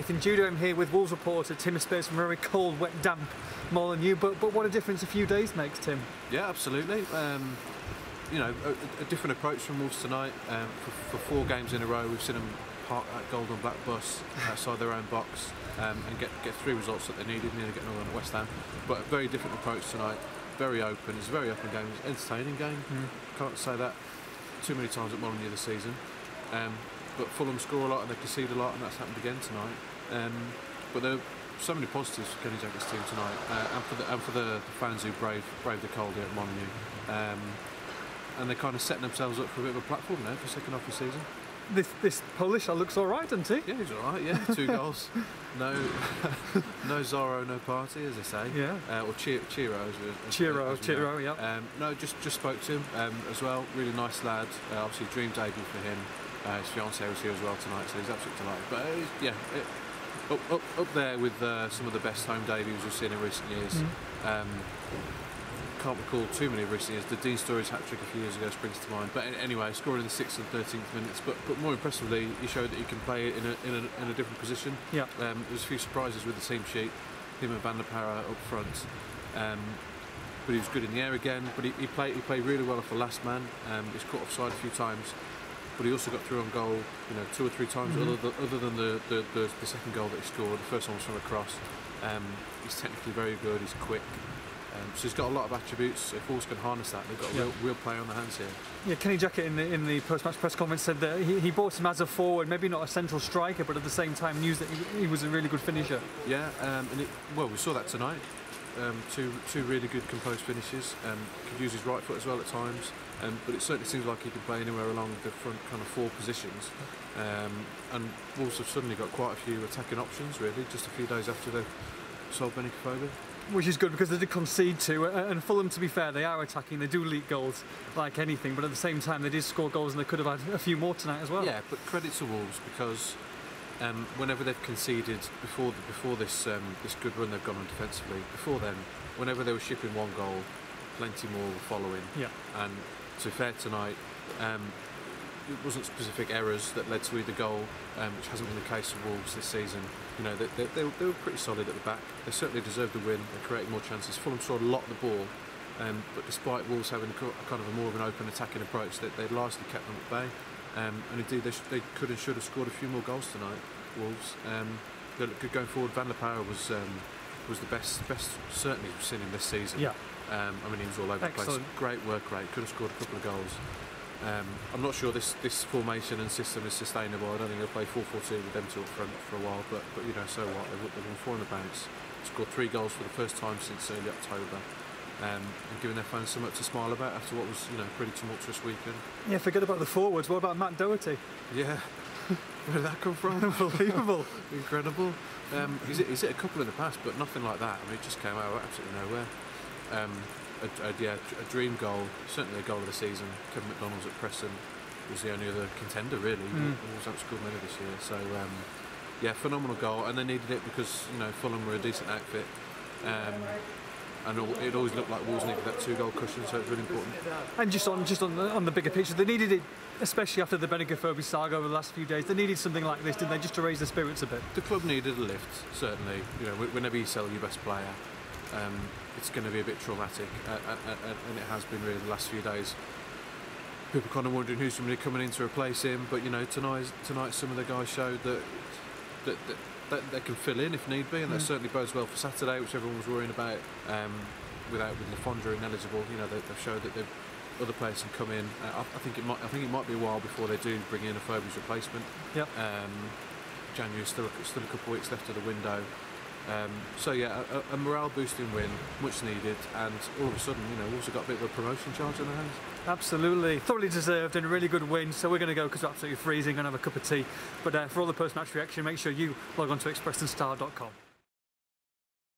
Nathan Judo. I'm here with Wolves reporter Tim Spears from a very cold, wet, damp Molineux. But what a difference a few days makes, Tim. Yeah, absolutely. You know, a different approach from Wolves tonight. For 4 games in a row, we've seen them park that gold and black bus outside their own box and get 3 results that they needed, nearly getting another one at West Ham. But a very different approach tonight. Very open. It's a very open game. It's an entertaining game. Can't say that too many times at Molineux this season. But Fulham score a lot and they concede a lot, and that's happened again tonight. But there are so many positives for Kenny Jackett's team tonight, and for the fans who brave the cold here at Molineux. And they're kind of setting themselves up for a bit of a platform now for the second half of the season. This Polish looks all right, doesn't he? Yeah, he's all right. Yeah, 2 goals. No Zorro, no party, as they say. Yeah. Or Chiro. Chiro. Yeah. No, just spoke to him as well. Really nice lad. Obviously, dream debut for him. His fiancée was here as well tonight, so he's absolutely delighted. But up there with some of the best home debuts we've seen in recent years. Can't recall too many of recent years. The Dean Sturridge hat-trick a few years ago springs to mind. But anyway, scoring in the 6th and 13th minutes. But more impressively, he showed that he can play in a different position. Yeah. There was a few surprises with the team sheet. Him and Van der Parra up front. But he was good in the air again. But he played really well off the last man. He's caught offside a few times. But he also got through on goal, 2 or 3 times. Other than the second goal that he scored. The first one was from a cross. He's technically very good. He's quick. So he's got a lot of attributes. If Wolves can harness that, they've got a real player on their hands here. Yeah, Kenny Jackett in the post-match press conference said that he bought him as a forward, maybe not a central striker, but at the same time knew that he was a really good finisher. Yeah, we saw that tonight. Two really good composed finishes. Could use his right foot as well at times. But it certainly seems like he can play anywhere along the front kind of 4 positions. And Wolves have suddenly got quite a few attacking options, really, just a few days after they've sold Benik Afobe. Which is good because they did concede 2, and Fulham, to be fair, they are attacking, they do leak goals like anything, but at the same time they did score goals and they could have had a few more tonight as well. Yeah, but credit to Wolves because whenever they've conceded before this good run they've gone on defensively, before then, whenever they were shipping 1 goal, plenty more were following. Yeah. And to be fair tonight, it wasn't specific errors that led to either goal, which hasn't been the case for Wolves this season. They were pretty solid at the back. They certainly deserved the win. They created more chances. Fulham saw a lot of the ball, but despite Wolves having kind of a more of an open attacking approach, they largely kept them at bay. And indeed, they could and should have scored a few more goals tonight. Wolves. They looked good going forward. Van der Parra was the best certainly we've seen him this season. Yeah. He was all over the place. Great work rate. Could have scored a couple of goals. I'm not sure this formation and system is sustainable. I don't think they'll play 4-4-2 with them 2 up front for a while. But so what? They've won 4 in the bounce. Scored 3 goals for the first time since early October. And giving their fans something to smile about after what was a pretty tumultuous weekend. Yeah, forget about the forwards. What about Matt Doherty? Yeah. Where did that come from? Unbelievable. Incredible. He's hit a couple in the past, but nothing like that. I mean, it just came out of absolutely nowhere. A dream goal, certainly a goal of the season. Kevin McDonald's at Preston was the only other contender, really. Wolves haven't scored many this year. So, phenomenal goal. And they needed it because, Fulham were a decent outfit. And it always looked like Wolves needed that 2-goal cushion, so it's really important. And just on the bigger picture, they needed it, especially after the Benik Afobe saga over the last few days. They needed something like this, didn't they, just to raise their spirits a bit? The club needed a lift, certainly. Whenever you sell your best player, it's going to be a bit traumatic, and it has been really the last few days. People kind of wondering who's somebody coming in to replace him, but tonight some of the guys showed that they can fill in if need be, and that certainly bodes well for Saturday, which everyone was worrying about. With Le Fondre ineligible, they've showed that other players can come in. I think it might be a while before they do bring in Afobe's replacement. Yep. January still a couple of weeks left of the window. A morale boosting win, much needed, and all of a sudden, we've also got a bit of a promotion charge on their hands. Absolutely, thoroughly deserved and a really good win. So we're going to go because we're absolutely freezing and have a cup of tea. But for all the post-match reaction, make sure you log on to expressonstar.com.